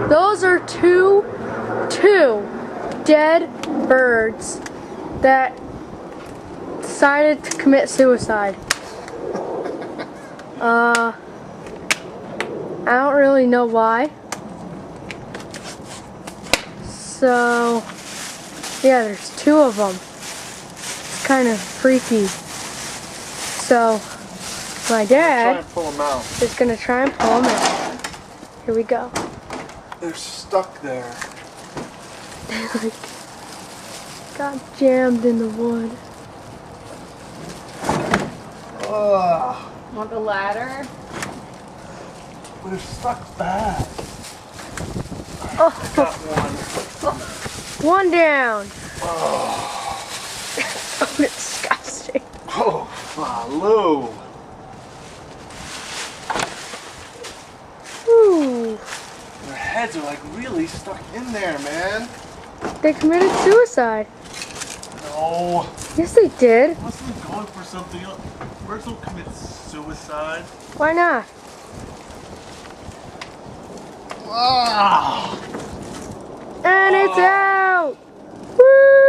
Those are two dead birds that decided to commit suicide. I don't really know why. So, yeah, there's two of them. It's kind of freaky. So, my dad is going to try and pull them out. Here we go. They're stuck there. They like got jammed in the wood. Ugh. Want the ladder? They're stuck bad. Oh, I got one. one down. Oh, So disgusting. oh, Lou. Ooh, Their heads are like really stuck in there, man. they committed suicide. No. Yes, they did. Wasn't he going for something else? Birds don't commit suicide. Why not? Ah. And it's out. Woo!